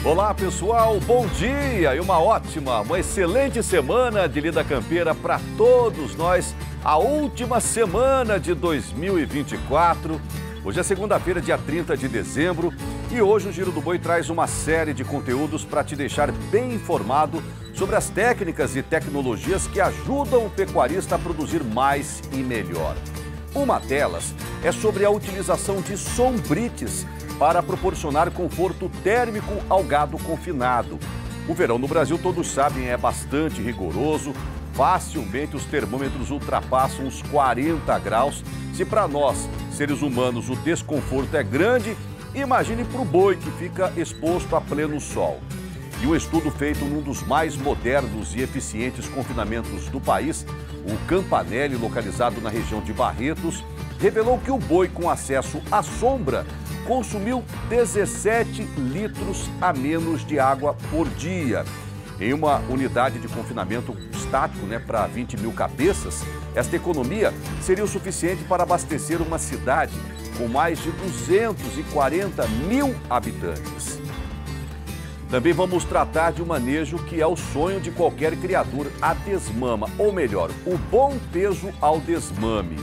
Olá pessoal, bom dia e uma excelente semana de lida campeira para todos nós. A última semana de 2024. Hoje é segunda-feira, dia 30 de dezembro e hoje o Giro do Boi traz uma série de conteúdos para te deixar bem informado sobre as técnicas e tecnologias que ajudam o pecuarista a produzir mais e melhor. Uma delas é sobre a utilização de sombrites para proporcionar conforto térmico ao gado confinado. O verão no Brasil, todos sabem, é bastante rigoroso. Facilmente os termômetros ultrapassam os 40 graus. Se para nós, seres humanos, o desconforto é grande, imagine para o boi que fica exposto a pleno sol. E um estudo feito num dos mais modernos e eficientes confinamentos do país, o Campanelli, localizado na região de Barretos, revelou que o boi com acesso à sombra consumiu 17 litros a menos de água por dia. Em uma unidade de confinamento estático, para 20 mil cabeças, esta economia seria o suficiente para abastecer uma cidade com mais de 240 mil habitantes. Também vamos tratar de um manejo que é o sonho de qualquer criador, a desmama, ou melhor, o bom peso ao desmame.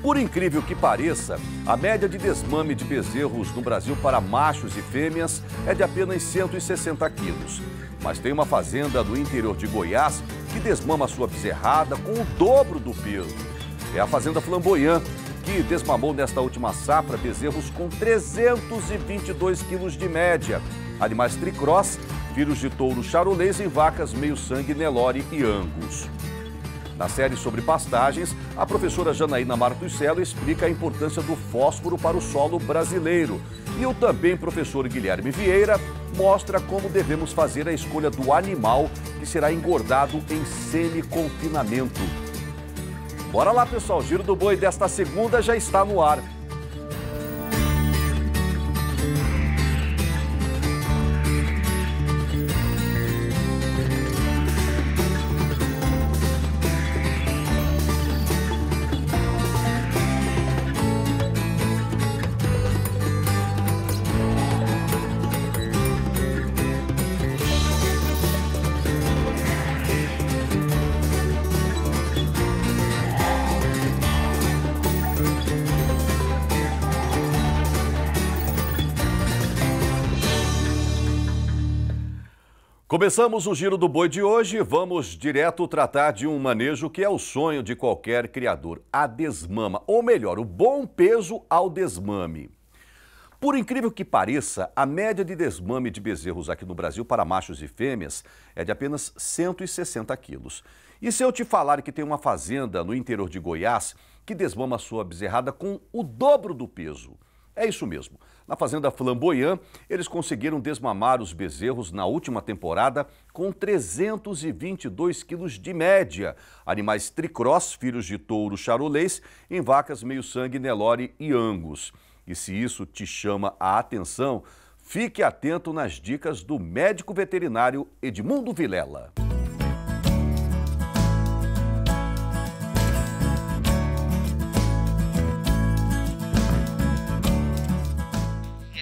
Por incrível que pareça, a média de desmame de bezerros no Brasil para machos e fêmeas é de apenas 160 quilos. Mas tem uma fazenda no interior de Goiás que desmama sua bezerrada com o dobro do peso. É a Fazenda Flamboyant, que desmamou nesta última safra bezerros com 322 quilos de média. Animais tricross, filhos de touro charolês em vacas meio-sangue, Nelore e Angus. Na série sobre pastagens, a professora Janaína Martuccello explica a importância do fósforo para o solo brasileiro. E o também professor Guilherme Vieira mostra como devemos fazer a escolha do animal que será engordado em semi-confinamento. Bora lá, pessoal, o Giro do Boi desta segunda já está no ar. Começamos o Giro do Boi de hoje, vamos direto tratar de um manejo que é o sonho de qualquer criador, a desmama, ou melhor, o bom peso ao desmame. Por incrível que pareça, a média de desmame de bezerros aqui no Brasil para machos e fêmeas é de apenas 160 quilos. E se eu te falar que tem uma fazenda no interior de Goiás que desmama sua bezerrada com o dobro do peso? É isso mesmo. Na Fazenda Flamboyant, eles conseguiram desmamar os bezerros na última temporada com 322 quilos de média. Animais tricross, filhos de touro charolês, em vacas meio-sangue, Nelore e Angus. E se isso te chama a atenção, fique atento nas dicas do médico veterinário Edmundo Vilela.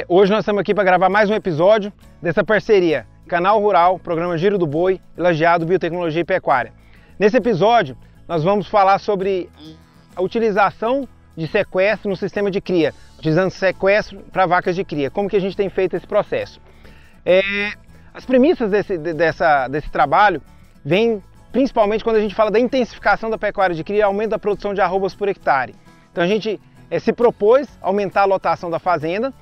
Hoje nós estamos aqui para gravar mais um episódio dessa parceria Canal Rural, Programa Giro do Boi e Lajeado Biotecnologia e Pecuária. Nesse episódio nós vamos falar sobre a utilização de sequestro no sistema de cria, utilizando sequestro para vacas de cria, como que a gente tem feito esse processo. As premissas desse trabalho vêm principalmente quando a gente fala da intensificação da pecuária de cria e aumento da produção de arrobas por hectare. Então a gente se propôs aumentar a lotação da fazenda.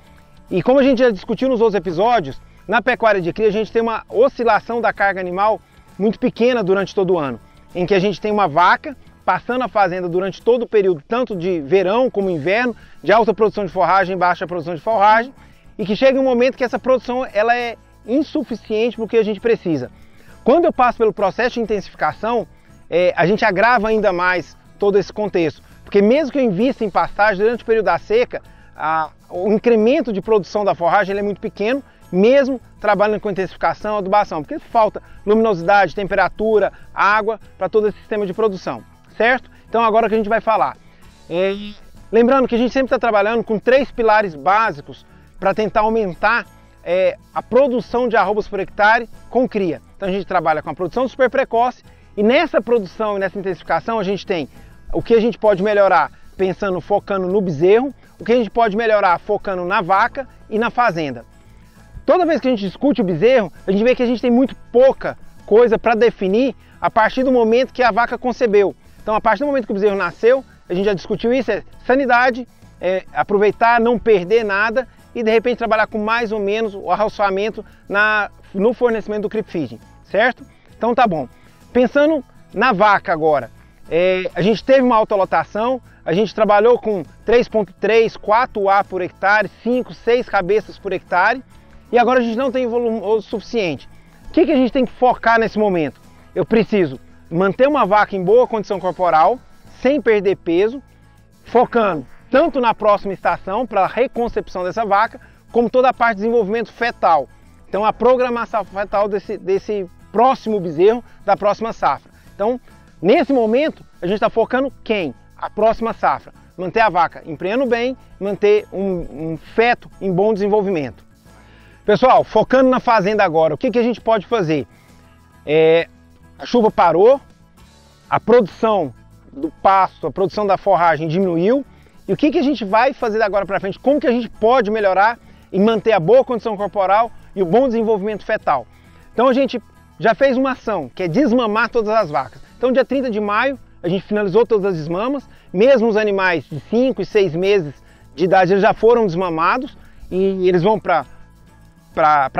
E como a gente já discutiu nos outros episódios, na pecuária de cria a gente tem uma oscilação da carga animal muito pequena durante todo o ano, em que a gente tem uma vaca passando a fazenda durante todo o período, tanto de verão como inverno, de alta produção de forragem, baixa produção de forragem, e que chega um momento que essa produção ela é insuficiente para o que a gente precisa. Quando eu passo pelo processo de intensificação, a gente agrava ainda mais todo esse contexto, porque mesmo que eu invista em pastagem durante o período da seca, o incremento de produção da forragem é muito pequeno, mesmo trabalhando com intensificação, adubação, porque falta luminosidade, temperatura, água para todo esse sistema de produção, certo? Então agora que a gente vai falar. Lembrando que a gente sempre está trabalhando com 3 pilares básicos para tentar aumentar a produção de arrobas por hectare com cria. Então a gente trabalha com a produção super precoce e nessa produção e nessa intensificação a gente tem o que a gente pode melhorar focando no bezerro, o que a gente pode melhorar focando na vaca e na fazenda. Toda vez que a gente discute o bezerro, a gente vê que a gente tem muito pouca coisa para definir a partir do momento que a vaca concebeu. Então a partir do momento que o bezerro nasceu, a gente já discutiu isso, é sanidade, aproveitar, não perder nada e de repente trabalhar com mais ou menos o arroçamento no fornecimento do creep feeding, certo? Então tá bom. Pensando na vaca agora, a gente teve uma autolotação, a gente trabalhou com 3.3, 4A por hectare, 5, 6 cabeças por hectare e agora a gente não tem volume suficiente. O que a gente tem que focar nesse momento? Eu preciso manter uma vaca em boa condição corporal, sem perder peso, focando tanto na próxima estação, para a reconcepção dessa vaca, como toda a parte de desenvolvimento fetal. Então a programação fetal desse próximo bezerro, da próxima safra. Então, nesse momento, a gente está focando quem? A próxima safra. Manter a vaca emprenhando bem, manter um feto em bom desenvolvimento. Pessoal, focando na fazenda agora, o que a gente pode fazer? A chuva parou, a produção do pasto, a produção da forragem diminuiu. E o que a gente vai fazer agora para frente? Como que a gente pode melhorar e manter a boa condição corporal e o bom desenvolvimento fetal? Então a gente já fez uma ação, que é desmamar todas as vacas. Então dia 30 de maio, a gente finalizou todas as desmamas, mesmo os animais de 5 e 6 meses de idade, eles já foram desmamados e eles vão para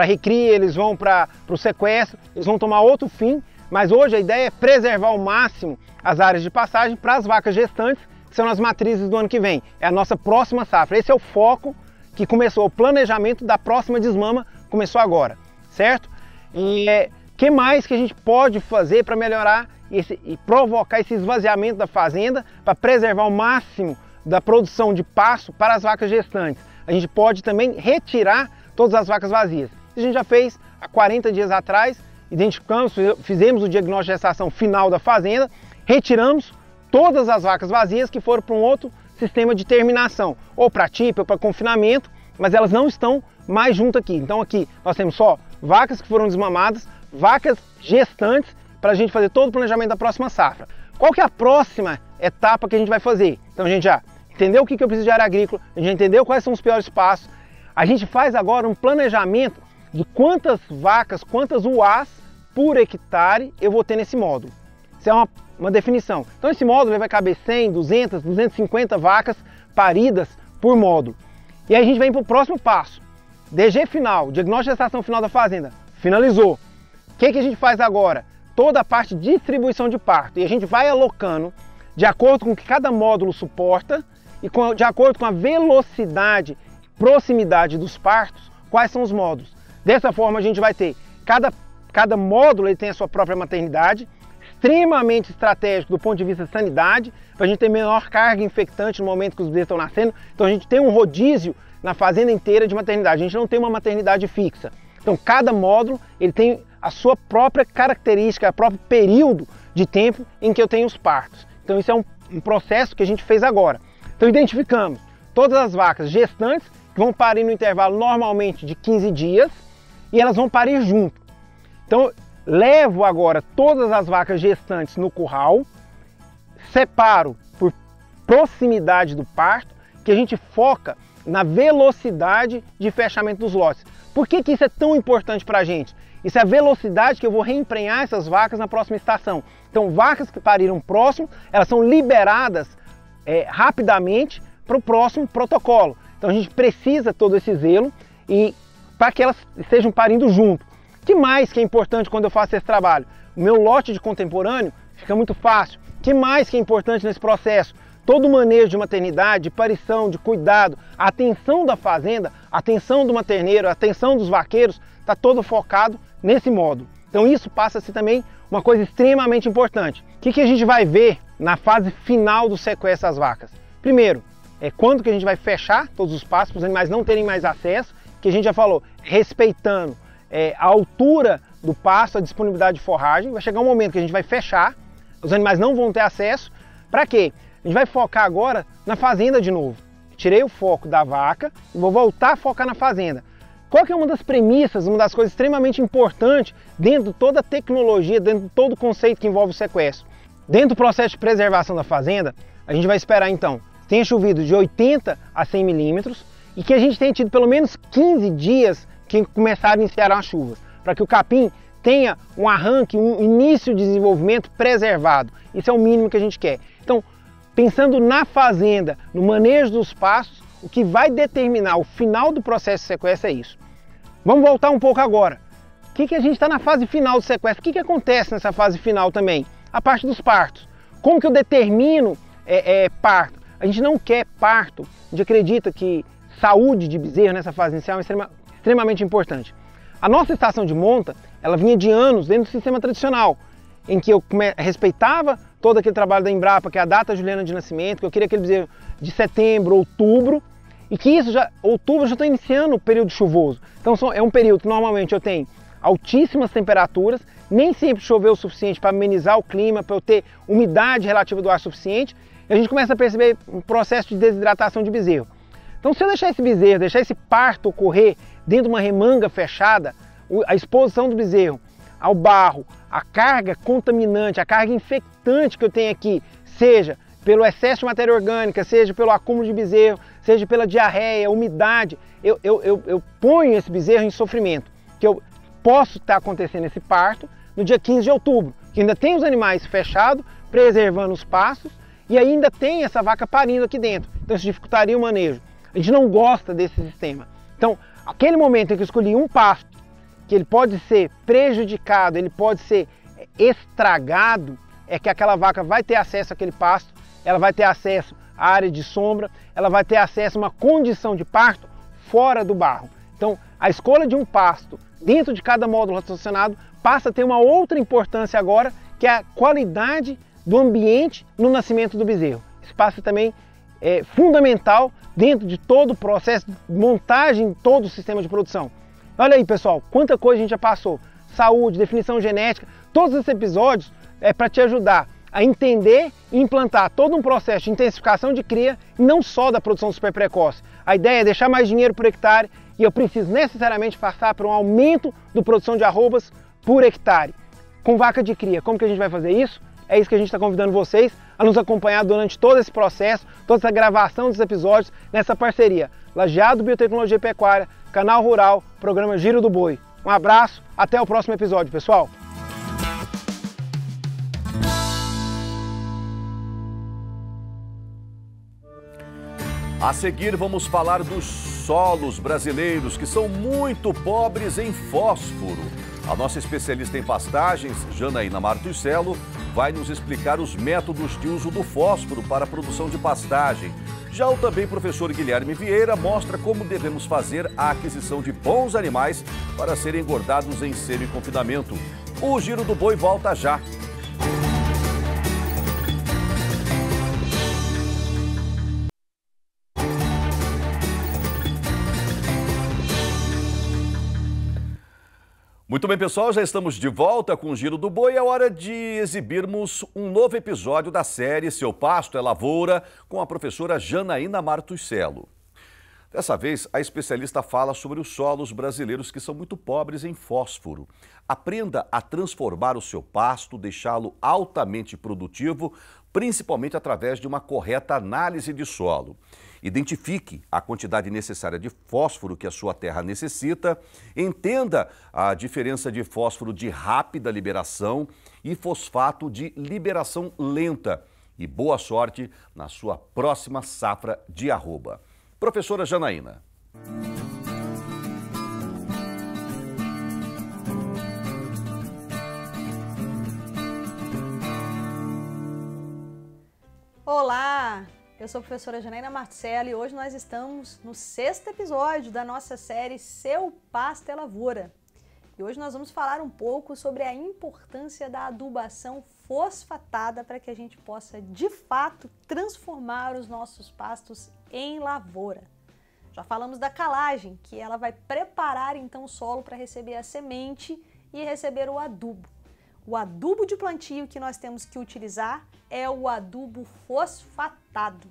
recria, eles vão para o sequestro, eles vão tomar outro fim, mas hoje a ideia é preservar ao máximo as áreas de passagem para as vacas gestantes, que são as matrizes do ano que vem, é a nossa próxima safra. Esse é o foco que começou, o planejamento da próxima desmama começou agora, certo? E que mais que a gente pode fazer para melhorar e provocar esse esvaziamento da fazenda, para preservar o máximo da produção de pasto para as vacas gestantes? A gente pode também retirar todas as vacas vazias. A gente já fez há 40 dias atrás, identificamos, fizemos o diagnóstico de gestação final da fazenda, retiramos todas as vacas vazias que foram para um outro sistema de terminação, ou para TIP ou para confinamento, mas elas não estão mais junto aqui. Então aqui nós temos só vacas que foram desmamadas, vacas gestantes, para a gente fazer todo o planejamento da próxima safra. Qual que é a próxima etapa que a gente vai fazer? Então a gente já entendeu o que eu preciso de área agrícola, a gente já entendeu quais são os piores passos, a gente faz agora um planejamento de quantas vacas, quantas UAs por hectare eu vou ter nesse módulo. Isso é uma definição. Então esse módulo vai caber 100, 200, 250 vacas paridas por módulo. E aí a gente vem para o próximo passo. DG final, diagnóstico de gestação final da fazenda, finalizou. O que a gente faz agora? Toda a parte de distribuição de parto. E a gente vai alocando de acordo com o que cada módulo suporta e de acordo com a velocidade, proximidade dos partos, quais são os módulos. Dessa forma a gente vai ter, cada módulo ele tem a sua própria maternidade, extremamente estratégico do ponto de vista de sanidade, para a gente ter menor carga infectante no momento que os bebês estão nascendo. Então a gente tem um rodízio na fazenda inteira de maternidade, a gente não tem uma maternidade fixa. Então cada módulo ele tem a sua própria característica, o próprio período de tempo em que eu tenho os partos. Então isso é um processo que a gente fez agora. Então identificamos todas as vacas gestantes que vão parir no intervalo normalmente de 15 dias e elas vão parir junto. Então levo agora todas as vacas gestantes no curral, separo por proximidade do parto, que a gente foca na velocidade de fechamento dos lotes. Por que isso é tão importante para a gente? Isso é a velocidade que eu vou reemprenhar essas vacas na próxima estação. Então vacas que pariram próximo, elas são liberadas rapidamente para o próximo protocolo. Então a gente precisa todo esse zelo e para que elas estejam parindo junto. O que mais que é importante quando eu faço esse trabalho? O meu lote de contemporâneo fica muito fácil. O que mais que é importante nesse processo? Todo o manejo de maternidade, de parição, de cuidado, a atenção da fazenda, a atenção do materneiro, a atenção dos vaqueiros, está todo focado nesse módulo. Então isso passa a ser também uma coisa extremamente importante. O que a gente vai ver na fase final do sequestro das vacas? Primeiro, quando que a gente vai fechar todos os pastos para os animais não terem mais acesso, que a gente já falou, respeitando a altura do pasto, a disponibilidade de forragem. Vai chegar um momento que a gente vai fechar, os animais não vão ter acesso. Para quê? A gente vai focar agora na fazenda de novo. Tirei o foco da vaca e vou voltar a focar na fazenda. qual que é uma das premissas, uma das coisas extremamente importantes dentro de toda a tecnologia, dentro de todo o conceito que envolve o sequestro? Dentro do processo de preservação da fazenda, a gente vai esperar então que tenha chovido de 80 a 100 milímetros e que a gente tenha tido pelo menos 15 dias que começaram a iniciar as chuvas, para que o capim tenha um arranque, um início de desenvolvimento preservado. Isso é o mínimo que a gente quer. Então, pensando na fazenda, no manejo dos pastos, o que vai determinar o final do processo de sequestro é isso. Vamos voltar um pouco agora. O que a gente está na fase final do sequestro? O que acontece nessa fase final também? A parte dos partos. Como que eu determino parto? A gente não quer parto. A gente acredita que saúde de bezerro nessa fase inicial é extremamente importante. A nossa estação de monta, ela vinha de anos dentro do sistema tradicional, em que eu respeitava todo aquele trabalho da Embrapa, que é a data juliana de nascimento, que eu queria aquele bezerro de setembro, outubro, e que isso outubro já está iniciando o período chuvoso. Então é um período que normalmente eu tenho altíssimas temperaturas, nem sempre choveu o suficiente para amenizar o clima, para eu ter umidade relativa do ar suficiente, e a gente começa a perceber um processo de desidratação de bezerro. Então se eu deixar esse bezerro, deixar esse parto ocorrer dentro de uma remanga fechada, a exposição do bezerro ao barro, a carga contaminante, a carga infectante que eu tenho aqui, seja pelo excesso de matéria orgânica, seja pelo acúmulo de bezerro, seja pela diarreia, umidade, eu ponho esse bezerro em sofrimento, que eu posso estar acontecendo esse parto no dia 15 de outubro, que ainda tem os animais fechados, preservando os pastos, e ainda tem essa vaca parindo aqui dentro, então isso dificultaria o manejo. A gente não gosta desse sistema. Então, aquele momento em que eu escolhi um pasto, que ele pode ser prejudicado, ele pode ser estragado, é que aquela vaca vai ter acesso àquele pasto, ela vai ter acesso à área de sombra, ela vai ter acesso a uma condição de parto fora do barro. Então, a escolha de um pasto dentro de cada módulo raciocínado passa a ter uma outra importância agora, que é a qualidade do ambiente no nascimento do bezerro. Isso passa também fundamental dentro de todo o processo de montagem de todo o sistema de produção. Olha aí, pessoal, quanta coisa a gente já passou. Saúde, definição genética, todos esses episódios é para te ajudar a entender e implantar todo um processo de intensificação de cria, não só da produção super precoce. A ideia é deixar mais dinheiro por hectare e eu preciso necessariamente passar por um aumento da produção de arrobas por hectare. Com vaca de cria, como que a gente vai fazer isso? É isso que a gente está convidando vocês a nos acompanhar durante todo esse processo, toda essa gravação dos episódios, nessa parceria Lajeado Biotecnologia e Pecuária, Canal Rural, Programa Giro do Boi. Um abraço, até o próximo episódio, pessoal! A seguir vamos falar dos solos brasileiros, que são muito pobres em fósforo. A nossa especialista em pastagens, Janaína Martuscello, vai nos explicar os métodos de uso do fósforo para a produção de pastagem. Já o também professor Guilherme Vieira mostra como devemos fazer a aquisição de bons animais para serem engordados em semi-confinamento. O Giro do Boi volta já. Muito bem, pessoal, já estamos de volta com o Giro do Boi. É hora de exibirmos um novo episódio da série Seu Pasto é Lavoura, com a professora Janaína Martuscello. Dessa vez, a especialista fala sobre os solos brasileiros que são muito pobres em fósforo. Aprenda a transformar o seu pasto, deixá-lo altamente produtivo, principalmente através de uma correta análise de solo. Identifique a quantidade necessária de fósforo que a sua terra necessita, entenda a diferença de fósforo de rápida liberação e fosfato de liberação lenta. E boa sorte na sua próxima safra de arroba. Professora Janaína. Olá! Eu sou a professora Janaína Martuscello e hoje nós estamos no 6º episódio da nossa série Seu Pasto é Lavoura. E hoje nós vamos falar um pouco sobre a importância da adubação fosfatada para que a gente possa, de fato, transformar os nossos pastos em lavoura. Já falamos da calagem, que ela vai preparar então o solo para receber a semente e receber o adubo. O adubo de plantio que nós temos que utilizar é o adubo fosfatado.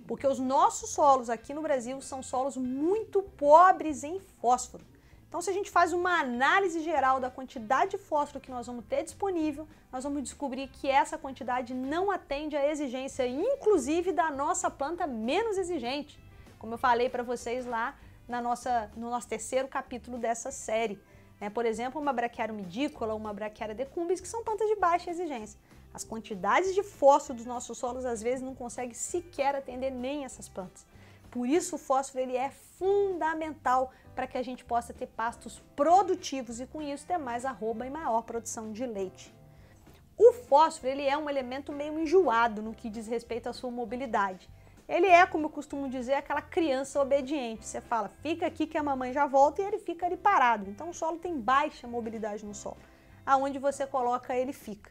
Porque os nossos solos aqui no Brasil são solos muito pobres em fósforo. Então, se a gente faz uma análise geral da quantidade de fósforo que nós vamos ter disponível, nós vamos descobrir que essa quantidade não atende à exigência, inclusive da nossa planta menos exigente, como eu falei para vocês lá no nosso terceiro capítulo dessa série. Por exemplo, uma braquiária umidícola, uma braquiária decumbens, que são plantas de baixa exigência. As quantidades de fósforo dos nossos solos, às vezes, não conseguem sequer atender nem essas plantas. Por isso, o fósforo ele é fundamental para que a gente possa ter pastos produtivos e, com isso, ter mais arroba e maior produção de leite. O fósforo ele é um elemento meio enjoado no que diz respeito à sua mobilidade. Ele é, como eu costumo dizer, aquela criança obediente. Você fala, fica aqui que a mamãe já volta, e ele fica ali parado. Então, o solo tem baixa mobilidade no solo. Aonde você coloca, ele fica.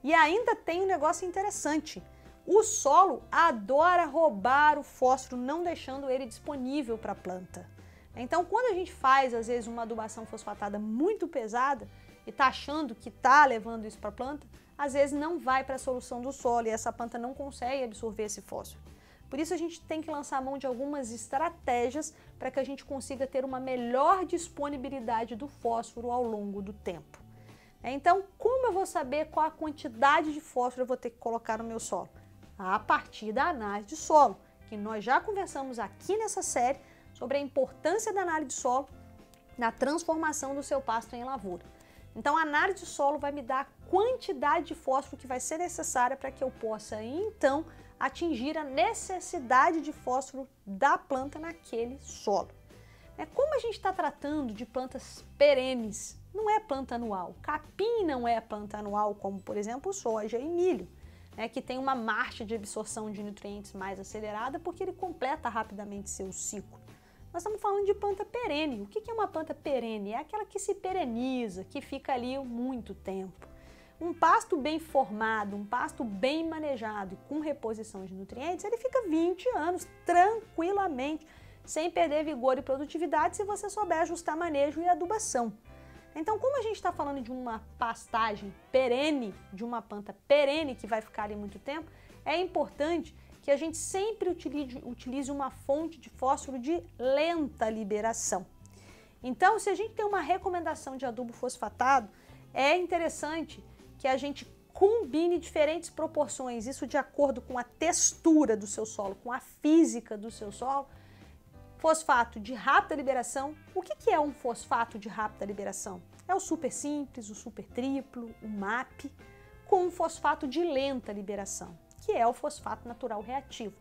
E ainda tem um negócio interessante. O solo adora roubar o fósforo, não deixando ele disponível para a planta. Então, quando a gente faz, às vezes, uma adubação fosfatada muito pesada e está achando que está levando isso para a planta, às vezes não vai para a solução do solo e essa planta não consegue absorver esse fósforo. Por isso, a gente tem que lançar a mão de algumas estratégias para que a gente consiga ter uma melhor disponibilidade do fósforo ao longo do tempo. Então, como eu vou saber qual a quantidade de fósforo eu vou ter que colocar no meu solo? A partir da análise de solo, que nós já conversamos aqui nessa série sobre a importância da análise de solo na transformação do seu pasto em lavoura. Então, a análise de solo vai me dar a quantidade de fósforo que vai ser necessária para que eu possa, então, atingir a necessidade de fósforo da planta naquele solo. Como a gente está tratando de plantas perenes, não é planta anual. Capim não é planta anual, como, por exemplo, soja e milho, que tem uma marcha de absorção de nutrientes mais acelerada porque ele completa rapidamente seu ciclo. Nós estamos falando de planta perene. O que é uma planta perene? É aquela que se pereniza, que fica ali muito tempo. Um pasto bem formado, um pasto bem manejado e com reposição de nutrientes, ele fica 20 anos tranquilamente, sem perder vigor e produtividade, se você souber ajustar manejo e adubação. Então, como a gente está falando de uma pastagem perene, de uma planta perene que vai ficar ali muito tempo, é importante que a gente sempre utilize uma fonte de fósforo de lenta liberação. Então, se a gente tem uma recomendação de adubo fosfatado, é interessante que a gente combine diferentes proporções, isso de acordo com a textura do seu solo, com a física do seu solo. Fosfato de rápida liberação. O que é um fosfato de rápida liberação? É o super simples, o super triplo, o MAP, com um fosfato de lenta liberação, que é o fosfato natural reativo.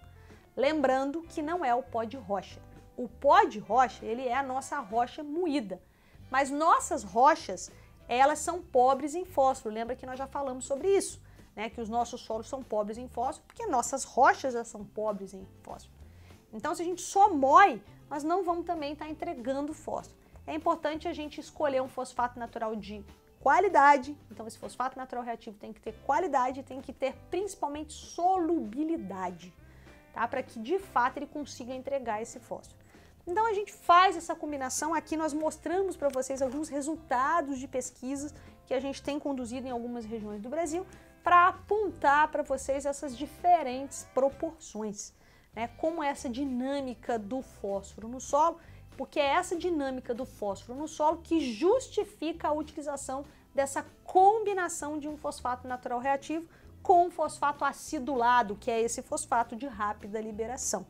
Lembrando que não é o pó de rocha. O pó de rocha, ele é a nossa rocha moída, mas nossas rochas, elas são pobres em fósforo. Lembra que nós já falamos sobre isso, que os nossos solos são pobres em fósforo, porque nossas rochas já são pobres em fósforo. Então, se a gente só moe, nós não vamos também estar entregando fósforo. É importante a gente escolher um fosfato natural de qualidade. Então, esse fosfato natural reativo tem que ter qualidade e tem que ter principalmente solubilidade, para que de fato ele consiga entregar esse fósforo. Então, a gente faz essa combinação. Aqui nós mostramos para vocês alguns resultados de pesquisas que a gente tem conduzido em algumas regiões do Brasil para apontar para vocês essas diferentes proporções. Como essa dinâmica do fósforo no solo, porque é essa dinâmica do fósforo no solo que justifica a utilização dessa combinação de um fosfato natural reativo com um fosfato acidulado, que é esse fosfato de rápida liberação.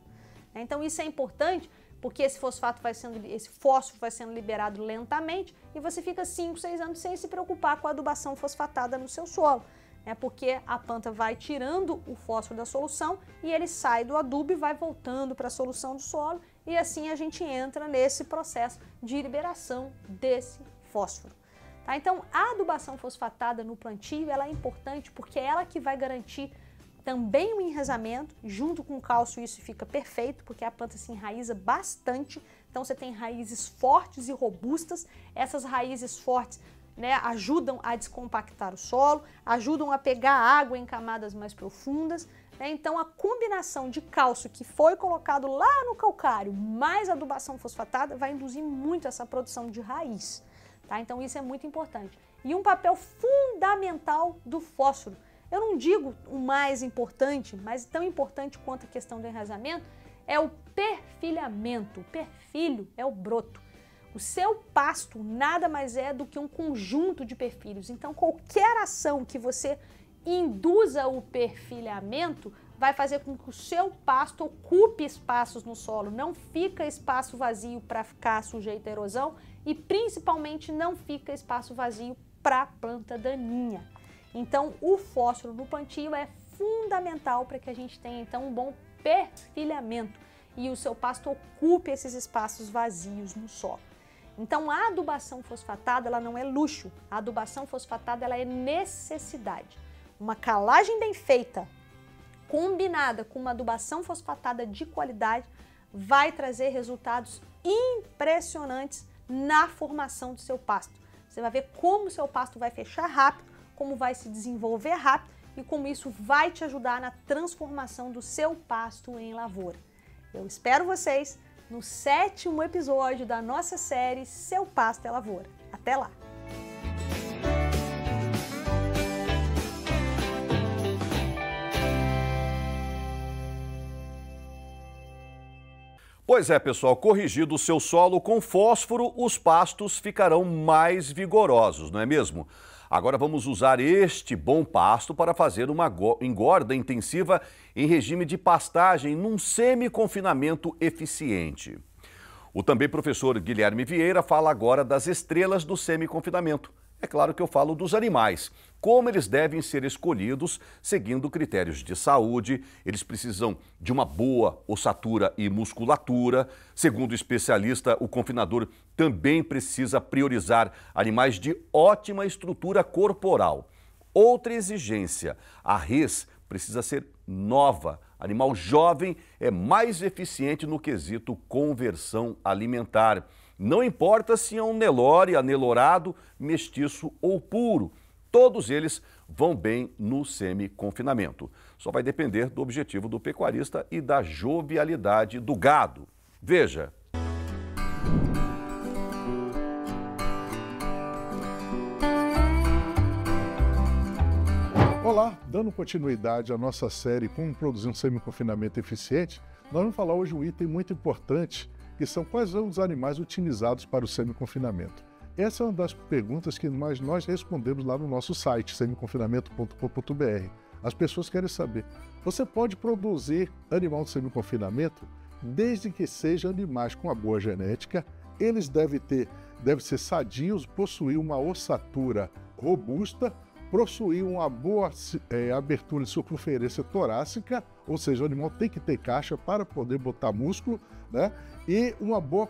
Então isso é importante porque esse fósforo vai sendo liberado lentamente e você fica 5, 6 anos sem se preocupar com a adubação fosfatada no seu solo. Porque a planta vai tirando o fósforo da solução e ele sai do adubo e vai voltando para a solução do solo, e assim a gente entra nesse processo de liberação desse fósforo. Então, a adubação fosfatada no plantio ela é importante porque é ela que vai garantir também o enraizamento. Junto com o cálcio isso fica perfeito, porque a planta se enraiza bastante, então você tem raízes fortes e robustas. Essas raízes fortes ajudam a descompactar o solo, ajudam a pegar água em camadas mais profundas. Então, a combinação de cálcio que foi colocado lá no calcário mais adubação fosfatada vai induzir muito essa produção de raiz. Então, isso é muito importante. E um papel fundamental do fósforo eu não digo o mais importante, mas tão importante quanto a questão do enraizamento, é o perfilhamento. O perfilho é o broto. O seu pasto nada mais é do que um conjunto de perfilhos. Então, qualquer ação que você induza o perfilhamento vai fazer com que o seu pasto ocupe espaços no solo, não fica espaço vazio para ficar sujeito à erosão e principalmente não fica espaço vazio para a planta daninha. Então, o fósforo no plantio é fundamental para que a gente tenha então um bom perfilhamento e o seu pasto ocupe esses espaços vazios no solo. Então, a adubação fosfatada ela não é luxo, a adubação fosfatada ela é necessidade. Uma calagem bem feita, combinada com uma adubação fosfatada de qualidade, vai trazer resultados impressionantes na formação do seu pasto. Você vai ver como o seu pasto vai fechar rápido, como vai se desenvolver rápido e como isso vai te ajudar na transformação do seu pasto em lavoura. Eu espero vocês no 7º episódio da nossa série Seu Pasto é Lavoura. Até lá! Pois é, pessoal, corrigido o seu solo com fósforo, os pastos ficarão mais vigorosos, não é mesmo? Agora vamos usar este bom pasto para fazer uma engorda intensiva em regime de pastagem num semi-confinamento eficiente. O também professor Guilherme Vieira fala agora das estrelas do semi-confinamento. É claro que eu falo dos animais, como eles devem ser escolhidos seguindo critérios de saúde. Eles precisam de uma boa ossatura e musculatura. Segundo o especialista, o confinador também precisa priorizar animais de ótima estrutura corporal. Outra exigência, a res precisa ser nova. Animal jovem é mais eficiente no quesito conversão alimentar. Não importa se é um Nelore, anelorado, mestiço ou puro. Todos eles vão bem no semi-confinamento. Só vai depender do objetivo do pecuarista e da jovialidade do gado. Veja. Olá, dando continuidade à nossa série Como Produzir um Semi-Confinamento Eficiente, nós vamos falar hoje um item muito importante, que são quais são os animais utilizados para o semi-confinamento. Essa é uma das perguntas que nós respondemos lá no nosso site, semiconfinamento.com.br. As pessoas querem saber, você pode produzir animal de semi-confinamento desde que sejam animais com uma boa genética, eles devem ser sadios, possuir uma ossatura robusta, possuir uma boa abertura de circunferência torácica, ou seja, o animal tem que ter caixa para poder botar músculo, né? E uma boa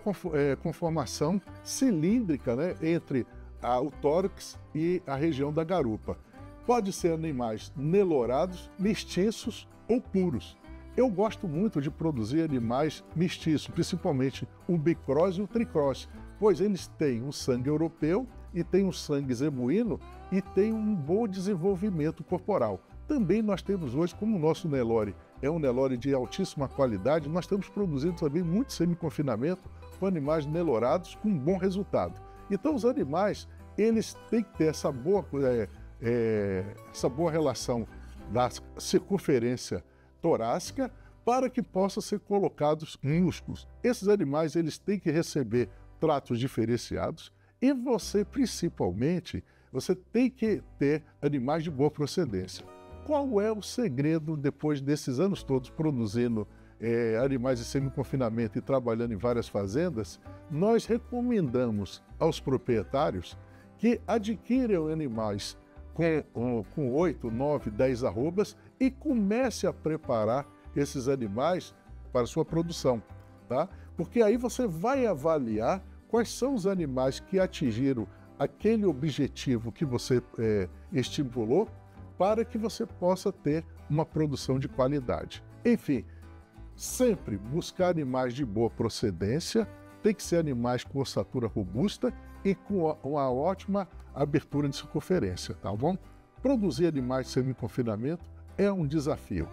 conformação cilíndrica, né? Entre o tórax e a região da garupa. Pode ser animais nelorados, mestiços ou puros. Eu gosto muito de produzir animais mestiços, principalmente o bicross e o tricross, pois eles têm um sangue europeu e têm um sangue zebuíno e têm um bom desenvolvimento corporal. Também nós temos hoje, como o nosso Nelore é um Nelore de altíssima qualidade, nós estamos produzindo também muito semi-confinamento com animais nelorados com um bom resultado. Então os animais, eles têm que ter essa boa relação da circunferência torácica para que possam ser colocados músculos. Esses animais, eles têm que receber tratos diferenciados e você, principalmente, você tem que ter animais de boa procedência. Qual é o segredo, depois desses anos todos produzindo animais de semi-confinamento e trabalhando em várias fazendas? Nós recomendamos aos proprietários que adquiram animais com 8, 9, 10 arrobas e comece a preparar esses animais para sua produção, tá? Porque aí você vai avaliar quais são os animais que atingiram aquele objetivo que você estimulou para que você possa ter uma produção de qualidade. Enfim, sempre buscar animais de boa procedência, tem que ser animais com ossatura robusta e com uma ótima abertura de circunferência, tá bom? Produzir animais de semi-confinamento é um desafio.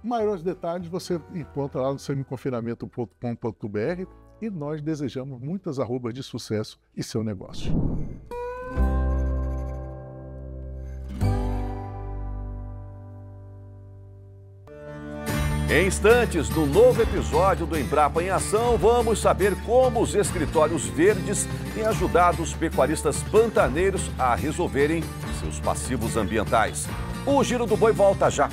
Maiores detalhes você encontra lá no semiconfinamento.com.br e nós desejamos muitas arrobas de sucesso e seu negócio. Em instantes, no novo episódio do Embrapa em Ação, vamos saber como os escritórios verdes têm ajudado os pecuaristas pantaneiros a resolverem seus passivos ambientais. O Giro do Boi volta já.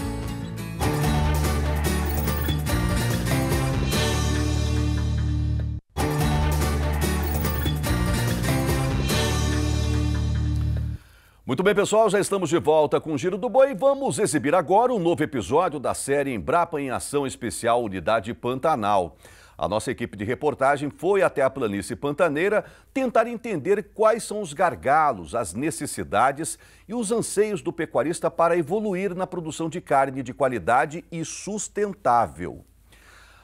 Muito bem, pessoal, já estamos de volta com o Giro do Boi. Vamos exibir agora um novo episódio da série Embrapa em Ação Especial Unidade Pantanal. A nossa equipe de reportagem foi até a planície pantaneira tentar entender quais são os gargalos, as necessidades e os anseios do pecuarista para evoluir na produção de carne de qualidade e sustentável.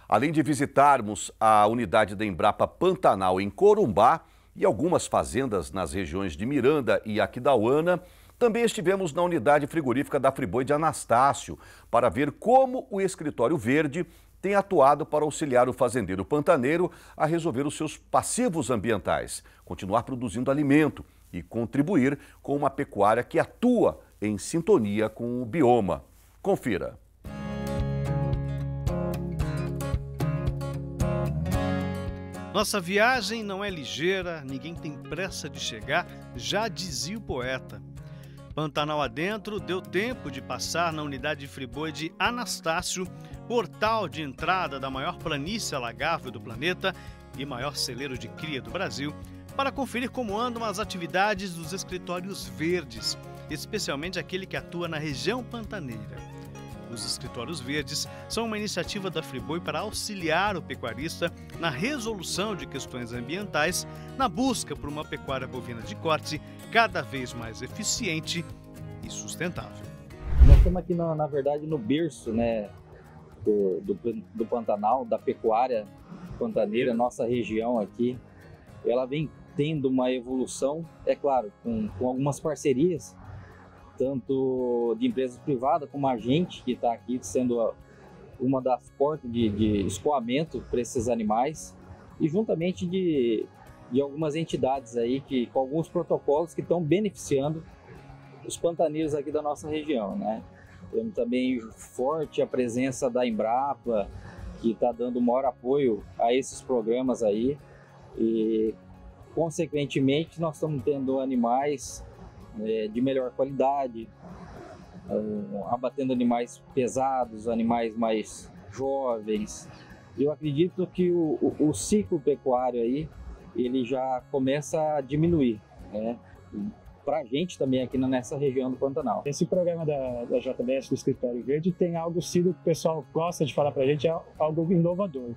Além de visitarmos a unidade da Embrapa Pantanal em Corumbá, e algumas fazendas nas regiões de Miranda e Aquidauana, também estivemos na unidade frigorífica da Friboi de Anastácio para ver como o Escritório Verde tem atuado para auxiliar o fazendeiro pantaneiro a resolver os seus passivos ambientais, continuar produzindo alimento e contribuir com uma pecuária que atua em sintonia com o bioma. Confira. Nossa viagem não é ligeira, ninguém tem pressa de chegar, já dizia o poeta. Pantanal adentro, deu tempo de passar na unidade Friboi de Anastácio, portal de entrada da maior planície alagável do planeta e maior celeiro de cria do Brasil, para conferir como andam as atividades dos escritórios verdes, especialmente aquele que atua na região pantaneira. Os escritórios verdes são uma iniciativa da Friboi para auxiliar o pecuarista na resolução de questões ambientais, na busca por uma pecuária bovina de corte cada vez mais eficiente e sustentável. Nós estamos aqui, na verdade, no berço, né, do Pantanal, da pecuária pantaneira, nossa região aqui. Ela vem tendo uma evolução, é claro, com algumas parcerias, tanto de empresas privadas como a gente que está aqui sendo uma das portas de escoamento para esses animais e juntamente de algumas entidades aí com alguns protocolos que estão beneficiando os pantaneiros aqui da nossa região, né? Temos também forte a presença da Embrapa, que está dando maior apoio a esses programas aí e consequentemente nós estamos tendo animais de melhor qualidade, abatendo animais pesados, animais mais jovens. Eu acredito que o ciclo pecuário aí, ele já começa a diminuir, né? Para a gente também aqui nessa região do Pantanal. Esse programa da JBS, do Escritório Verde, tem algo sido que o pessoal gosta de falar para a gente, é algo inovador,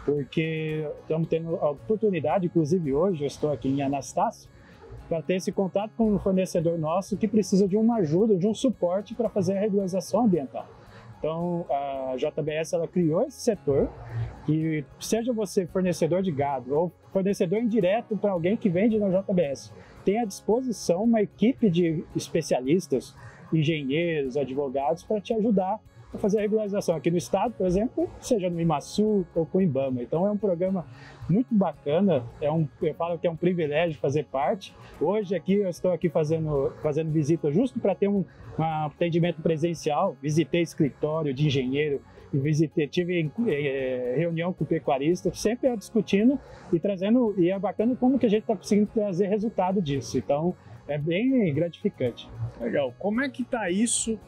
porque estamos tendo a oportunidade, inclusive hoje eu estou aqui em Anastácio, para ter esse contato com um fornecedor nosso que precisa de uma ajuda, de um suporte para fazer a regularização ambiental. Então, a JBS ela criou esse setor, que seja você fornecedor de gado ou fornecedor indireto para alguém que vende na JBS, tem à disposição uma equipe de especialistas, engenheiros, advogados, para te ajudar a fazer a regularização aqui no estado, por exemplo, seja no Imaçu ou com o Ibama. Então é um programa muito bacana, eu falo que é um privilégio fazer parte. Hoje aqui eu estou aqui fazendo visita justo para ter um atendimento presencial, visitei escritório de engenheiro, tive reunião com o pecuarista, sempre discutindo e trazendo, e é bacana como que a gente está conseguindo trazer resultado disso. Então é bem gratificante. Legal. Como é que está isso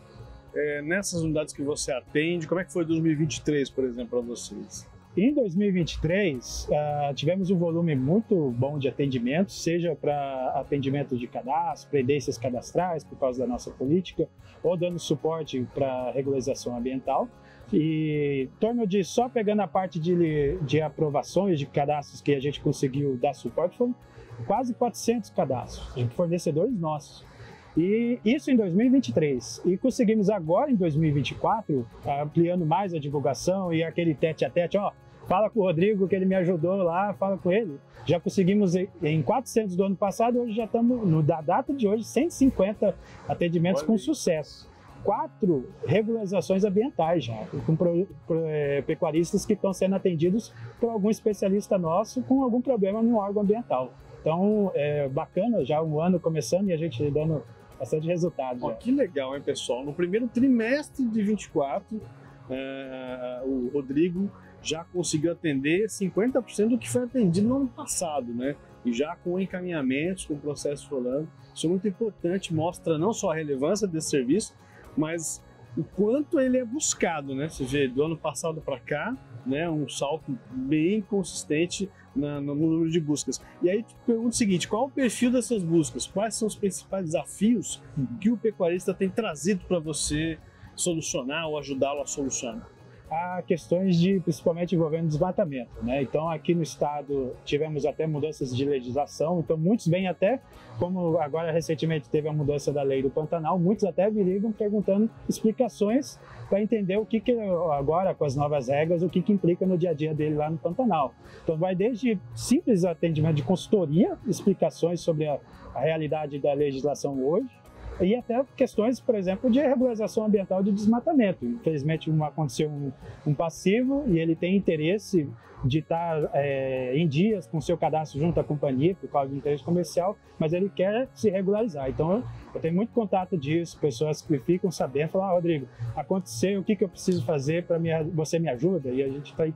nessas unidades que você atende? Como é que foi 2023, por exemplo, para vocês? Em 2023, tivemos um volume muito bom de atendimento, seja para atendimento de cadastro, pendências cadastrais, por causa da nossa política, ou dando suporte para regularização ambiental. E em torno de, só pegando a parte de aprovações de cadastros que a gente conseguiu dar suporte, foram quase 400 cadastros de fornecedores nossos. E isso em 2023. E conseguimos agora, em 2024, ampliando mais a divulgação e aquele tete-a-tete, fala com o Rodrigo que ele me ajudou lá, fala com ele. Já conseguimos em 400 do ano passado, hoje já estamos, na data de hoje, 150 atendimentos com sucesso. 4 regularizações ambientais já, com pecuaristas que estão sendo atendidos por algum especialista nosso com algum problema no órgão ambiental. Então, é bacana, já um ano começando e a gente dando bastante resultado. Que legal, hein, pessoal? No primeiro trimestre de 24, o Rodrigo já conseguiu atender 50% do que foi atendido no ano passado, né? E já com encaminhamentos, com o processo rolando. Isso é muito importante, mostra não só a relevância desse serviço, mas o quanto ele é buscado, né? Você vê do ano passado para cá, né, um salto bem consistente no número de buscas. E aí te pergunto o seguinte, qual o perfil dessas buscas? Quais são os principais desafios que o pecuarista tem trazido para você solucionar ou ajudá-lo a solucionar? Há questões principalmente envolvendo desmatamento, né? Então aqui no estado tivemos até mudanças de legislação, então muitos vêm até, como agora recentemente teve a mudança da lei do Pantanal, muitos até me ligam perguntando explicações para entender o que agora com as novas regras, o que implica no dia a dia dele lá no Pantanal. Então vai desde simples atendimento de consultoria, explicações sobre a realidade da legislação hoje, e até questões, por exemplo, de regularização ambiental de desmatamento. Infelizmente, aconteceu um passivo e ele tem interesse de estar em dias com seu cadastro junto à companhia, por causa do interesse comercial, mas ele quer se regularizar. Então, eu tenho muito contato disso, pessoas que ficam sabendo, falam, Rodrigo, aconteceu, o que eu preciso fazer para você me ajuda? E a gente está aí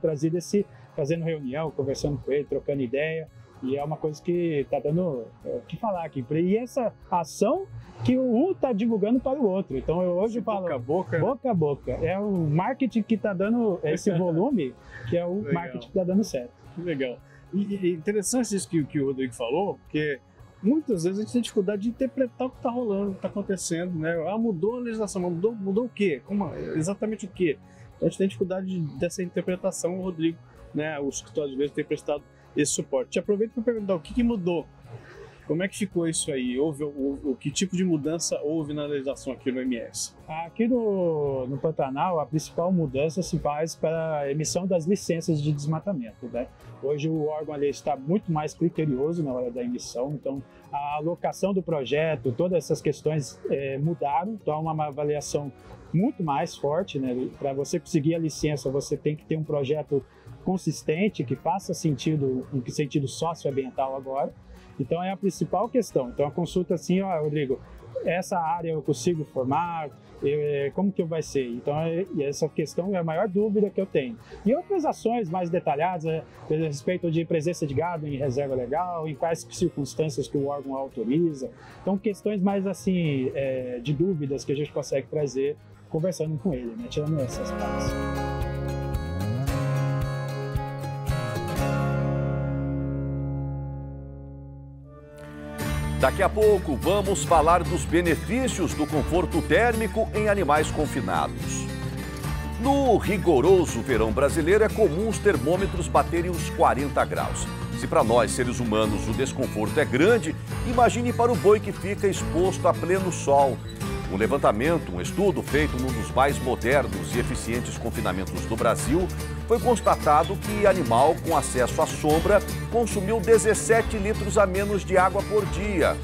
fazendo reunião, conversando com ele, trocando ideia. E é uma coisa que está dando o que falar aqui. E essa ação que um está divulgando para o outro. Então eu hoje falo boca a boca. Boca a boca. É o marketing que está dando esse volume, que é o marketing que está dando certo. Que legal. E interessante isso que o Rodrigo falou, porque muitas vezes a gente tem dificuldade de interpretar o que está rolando, o que está acontecendo, né? Mudou a legislação, mas mudou o quê? Exatamente o quê? A gente tem dificuldade dessa interpretação, o Rodrigo, né? Os escritórios de vez tem prestado esse suporte. Te aproveito para perguntar o que mudou. Como é que ficou isso aí? Que tipo de mudança houve na legislação aqui no MS? Aqui no Pantanal, a principal mudança se faz para a emissão das licenças de desmatamento, né? Hoje o órgão ali está muito mais criterioso na hora da emissão, então a alocação do projeto, todas essas questões mudaram, então há uma avaliação muito mais forte, né? Para você conseguir a licença, você tem que ter um projeto consistente, que faça sentido, em sentido socioambiental agora. Então é a principal questão. Então a consulta assim, Rodrigo, essa área eu consigo formar, como que vai ser? Então essa questão é a maior dúvida que eu tenho. E outras ações mais detalhadas, a respeito de presença de gado em reserva legal, em quais circunstâncias que o órgão autoriza. Então questões mais assim, de dúvidas que a gente consegue trazer conversando com ele, né? Tirando essas partes. Daqui a pouco vamos falar dos benefícios do conforto térmico em animais confinados. No rigoroso verão brasileiro é comum os termômetros baterem uns 40 graus. Se para nós, seres humanos, o desconforto é grande, imagine para o boi que fica exposto a pleno sol. Um levantamento, um estudo feito num dos mais modernos e eficientes confinamentos do Brasil, foi constatado que animal com acesso à sombra consumiu 17 litros a menos de água por dia.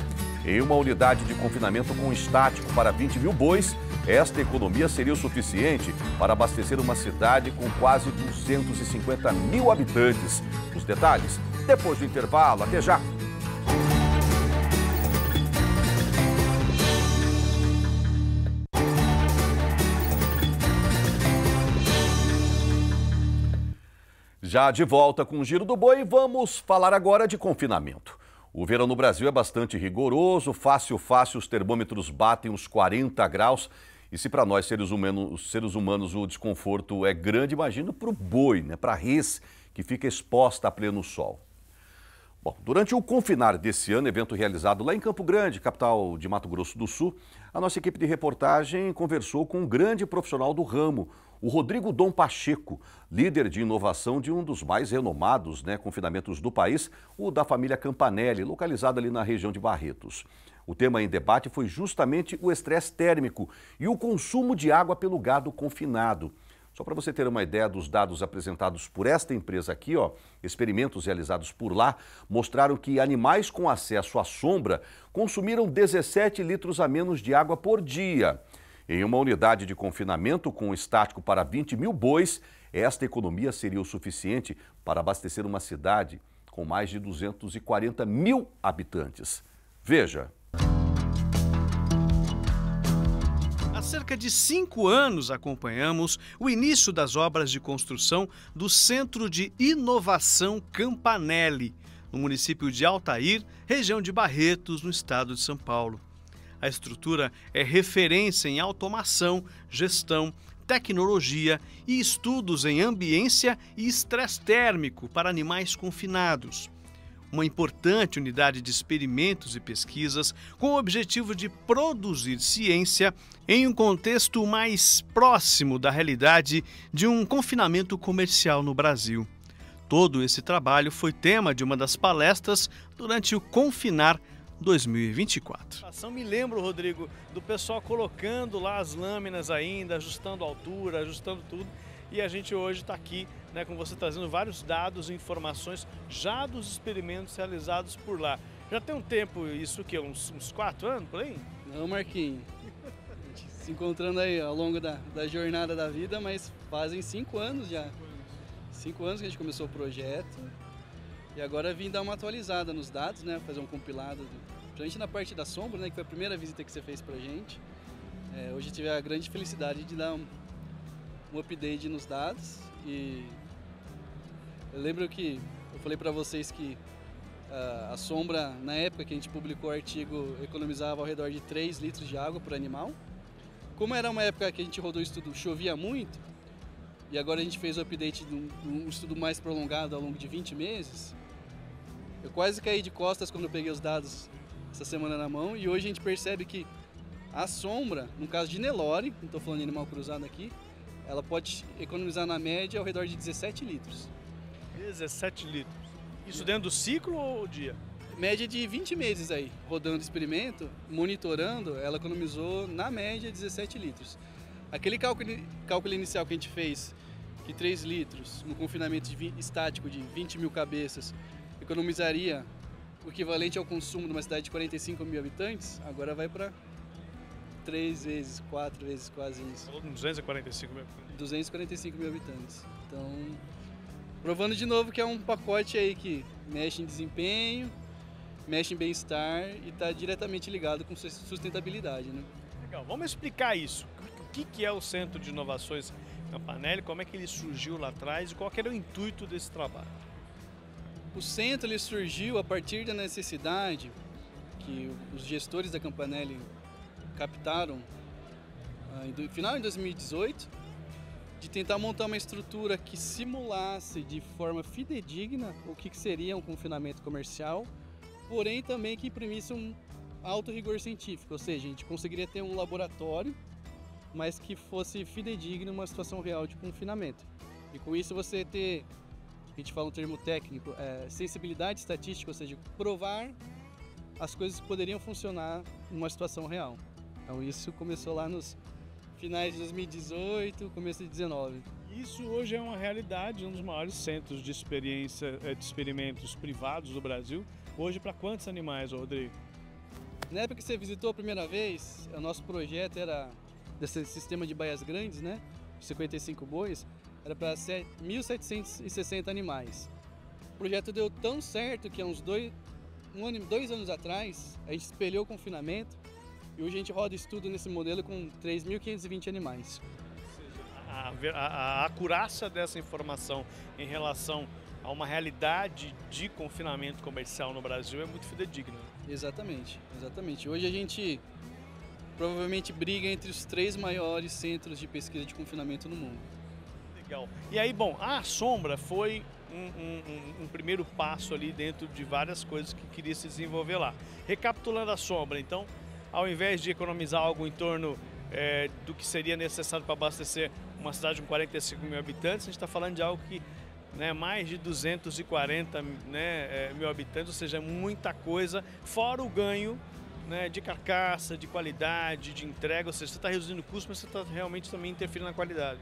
Em uma unidade de confinamento com estático para 20 mil bois, esta economia seria o suficiente para abastecer uma cidade com quase 250 mil habitantes. Os detalhes, depois do intervalo. Até já! Já de volta com o Giro do Boi, vamos falar agora de confinamento. O verão no Brasil é bastante rigoroso, fácil os termômetros batem uns 40 graus. E se para nós, seres humanos, o desconforto é grande, imagina para o boi, né? Para a res, que fica exposta a pleno sol. Bom, durante o Confinar desse ano, evento realizado lá em Campo Grande, capital de Mato Grosso do Sul, a nossa equipe de reportagem conversou com um grande profissional do ramo, o Rodrigo Dom Pacheco, líder de inovação de um dos mais renomados confinamentos do país, o da família Campanelli, localizado ali na região de Barretos. O tema em debate foi justamente o estresse térmico e o consumo de água pelo gado confinado. Só para você ter uma ideia dos dados apresentados por esta empresa aqui, experimentos realizados por lá mostraram que animais com acesso à sombra consumiram 17 litros a menos de água por dia. Em uma unidade de confinamento com estático para 20 mil bois, esta economia seria o suficiente para abastecer uma cidade com mais de 240 mil habitantes. Veja. A cerca de 5 anos acompanhamos o início das obras de construção do Centro de Inovação Campanelli, no município de Altair, região de Barretos, no estado de São Paulo. A estrutura é referência em automação, gestão, tecnologia e estudos em ambiência e estresse térmico para animais confinados. Uma importante unidade de experimentos e pesquisas com o objetivo de produzir ciência em um contexto mais próximo da realidade de um confinamento comercial no Brasil. Todo esse trabalho foi tema de uma das palestras durante o Confinar 2024. Me lembro, Rodrigo, do pessoal colocando lá as lâminas ainda, ajustando a altura, ajustando tudo. E a gente hoje está aqui, né, com você trazendo vários dados e informações já dos experimentos realizados por lá. Já tem um tempo, isso que uns 4 anos por aí? Não, Marquinhos. A gente se encontrando aí ao longo da jornada da vida, mas fazem 5 anos já. 5 anos que a gente começou o projeto. E agora vim dar uma atualizada nos dados, né, fazer um compilado, principalmente na parte da sombra, né, que foi a primeira visita que você fez pra gente. Hoje tive a grande felicidade de dar um update nos dados e eu lembro que eu falei para vocês que a sombra, na época que a gente publicou o artigo, economizava ao redor de 3 litros de água por animal. Como era uma época que a gente rodou o estudo, chovia muito, e agora a gente fez o update de um estudo mais prolongado ao longo de 20 meses, eu quase caí de costas quando eu peguei os dados essa semana na mão, e hoje a gente percebe que a sombra, no caso de Nelore, não estou falando de animal cruzado aqui, ela pode economizar na média ao redor de 17 litros. 17 litros. Isso dentro do ciclo ou dia? Média de 20 meses aí, rodando experimento, monitorando, ela economizou na média 17 litros. Aquele cálculo inicial que a gente fez, que 3 litros no confinamento estático de 20 mil cabeças economizaria o equivalente ao consumo de uma cidade de 45 mil habitantes, agora vai para 3 vezes, 4 vezes quase isso. 245 mil. 245 mil habitantes. Então, provando de novo que é um pacote aí que mexe em desempenho, mexe em bem-estar e está diretamente ligado com sustentabilidade, né? Legal, vamos explicar isso. O que é o Centro de Inovações Campanelli, como é que ele surgiu lá atrás e qual que era o intuito desse trabalho? O centro ele surgiu a partir da necessidade que os gestores da Campanelli captaram no final de 2018 de tentar montar uma estrutura que simulasse de forma fidedigna o que seria um confinamento comercial, porém também que imprimisse um alto rigor científico, ou seja, a gente conseguiria ter um laboratório, mas que fosse fidedigno uma situação real de confinamento. E com isso você ter, a gente fala um termo técnico, sensibilidade estatística, ou seja, provar as coisas que poderiam funcionar numa situação real. Então isso começou lá nos finais de 2018, começo de 2019. Isso hoje é uma realidade, um dos maiores centros de experimentos privados do Brasil. Hoje para quantos animais, Rodrigo? Na época que você visitou a primeira vez, o nosso projeto era desse sistema de baias grandes, né? 55 bois, era para 1.760 animais. O projeto deu tão certo que há uns 2 anos atrás, a gente espelhou o confinamento e hoje a gente roda estudo nesse modelo com 3.520 animais. A acurácia dessa informação em relação a uma realidade de confinamento comercial no Brasil é muito fidedigna. Exatamente, exatamente. Hoje a gente provavelmente briga entre os 3 maiores centros de pesquisa de confinamento no mundo. Legal. E aí, bom, a sombra foi um primeiro passo ali dentro de várias coisas que queria se desenvolver lá. Recapitulando a sombra, então, ao invés de economizar algo em torno do que seria necessário para abastecer uma cidade com 45 mil habitantes, a gente está falando de algo que, né, mais de 240 mil habitantes, ou seja, muita coisa, fora o ganho, né, de carcaça, de qualidade, de entrega, ou seja, você está reduzindo o custo, mas você está realmente também interferindo na qualidade.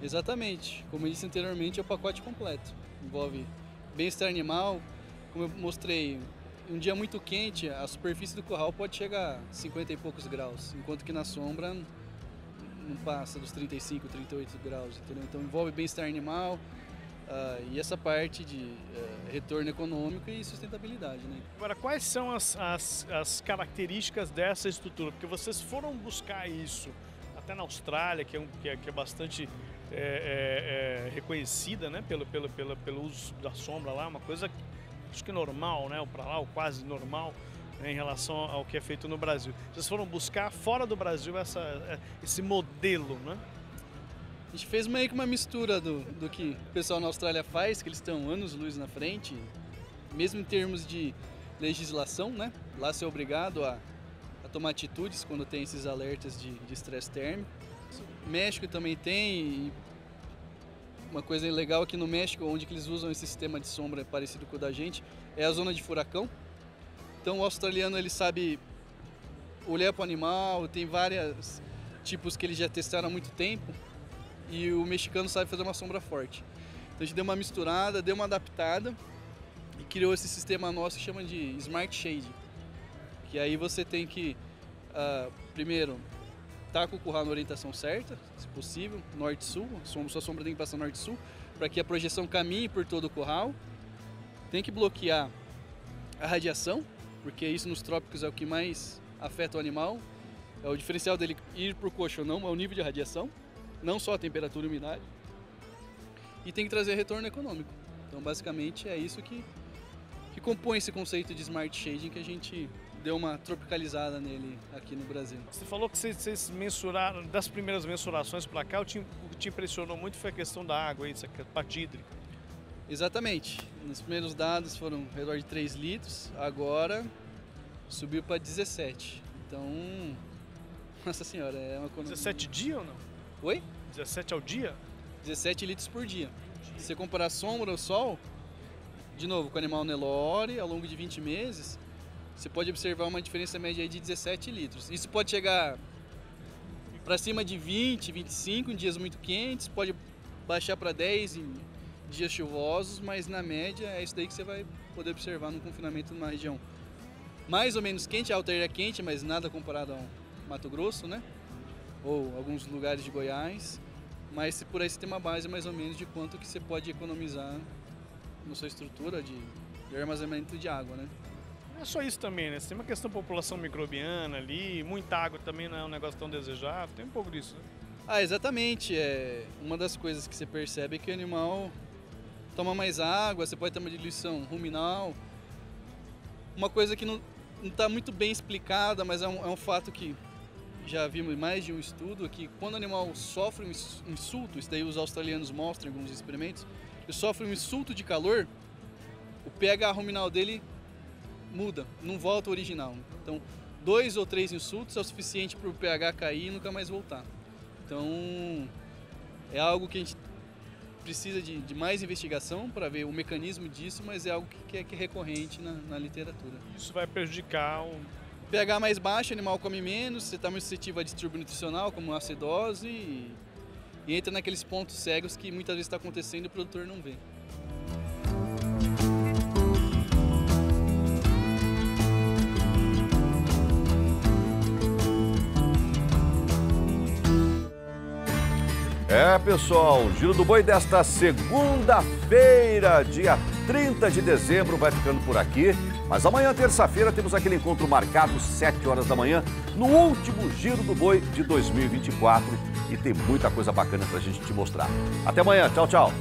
Exatamente, como eu disse anteriormente, é o pacote completo. Envolve bem-estar animal, como eu mostrei, um dia muito quente, a superfície do curral pode chegar a 50 e poucos graus, enquanto que na sombra não passa dos 35, 38 graus, entendeu? Então envolve bem-estar animal e essa parte de retorno econômico e sustentabilidade, né? Agora, quais são as características dessa estrutura? Porque vocês foram buscar isso até na Austrália, que é bastante reconhecida, né, pelo uso da sombra lá, uma coisa acho que normal, né, ou para lá, ou quase normal, né, em relação ao que é feito no Brasil. Vocês foram buscar fora do Brasil esse modelo, né? A gente fez meio que uma mistura do que o pessoal na Austrália faz, que eles estão anos-luz na frente, mesmo em termos de legislação, né? Lá você é obrigado a tomar atitudes quando tem esses alertas de estresse térmico. O México também tem, uma coisa legal aqui no México, onde que eles usam esse sistema de sombra parecido com o da gente, é a zona de furacão. Então o australiano ele sabe olhar para o animal, tem vários tipos que eles já testaram há muito tempo, e o mexicano sabe fazer uma sombra forte. Então a gente deu uma misturada, deu uma adaptada e criou esse sistema nosso que chama de Smart Shade. Que aí você tem que, primeiro, tá com o curral na orientação certa, se possível, norte-sul, sua sombra tem que passar norte-sul, para que a projeção caminhe por todo o curral. Tem que bloquear a radiação, porque isso nos trópicos é o que mais afeta o animal. É o diferencial dele ir para o coxo ou não, é o nível de radiação, não só a temperatura e a umidade. E tem que trazer retorno econômico. Então, basicamente, é isso que compõe esse conceito de Smart Shading que a gente deu uma tropicalizada nele aqui no Brasil. Você falou que vocês mensuraram, das primeiras mensurações para cá, o que te impressionou muito foi a questão da água, essa parte hídrica. Exatamente. Nos primeiros dados foram ao redor de 3 litros, agora subiu para 17. Então, nossa senhora, é uma economia. 17 dia ou não? Oi? 17 ao dia? 17 litros por dia. Se você comparar a sombra ao sol, de novo, com o animal Nelore, ao longo de 20 meses, você pode observar uma diferença média aí de 17 litros. Isso pode chegar para cima de 20, 25 em dias muito quentes, pode baixar para 10 em dias chuvosos, mas na média é isso daí que você vai poder observar no confinamento numa região mais ou menos quente. A Altair é quente, mas nada comparado ao Mato Grosso, né? Ou alguns lugares de Goiás, mas por aí você tem uma base mais ou menos de quanto que você pode economizar na sua estrutura de armazenamento de água, né? Não é só isso também, né? Você tem uma questão de população microbiana ali, muita água também não é um negócio tão desejado, tem um pouco disso, né? Exatamente. Uma das coisas que você percebe é que o animal toma mais água, você pode ter uma diluição ruminal. Uma coisa que não está muito bem explicada, mas é um fato que já vimos mais de um estudo, que quando o animal sofre um insulto, isso daí os australianos mostram em alguns experimentos, ele sofre um insulto de calor, o pH ruminal dele muda, não volta ao original. Então, 2 ou 3 insultos é o suficiente para o pH cair e nunca mais voltar. Então, é algo que a gente precisa de mais investigação para ver o mecanismo disso, mas é algo que é recorrente na literatura. Isso vai prejudicar o pH mais baixo, o animal come menos, você está muito suscetível a distúrbio nutricional, como acidose, e entra naqueles pontos cegos que muitas vezes está acontecendo e o produtor não vê. Pessoal, o Giro do Boi desta segunda-feira, dia 30 de dezembro, vai ficando por aqui. Mas amanhã, terça-feira, temos aquele encontro marcado, 7 horas da manhã, no último Giro do Boi de 2024. E tem muita coisa bacana pra gente te mostrar. Até amanhã, tchau, tchau.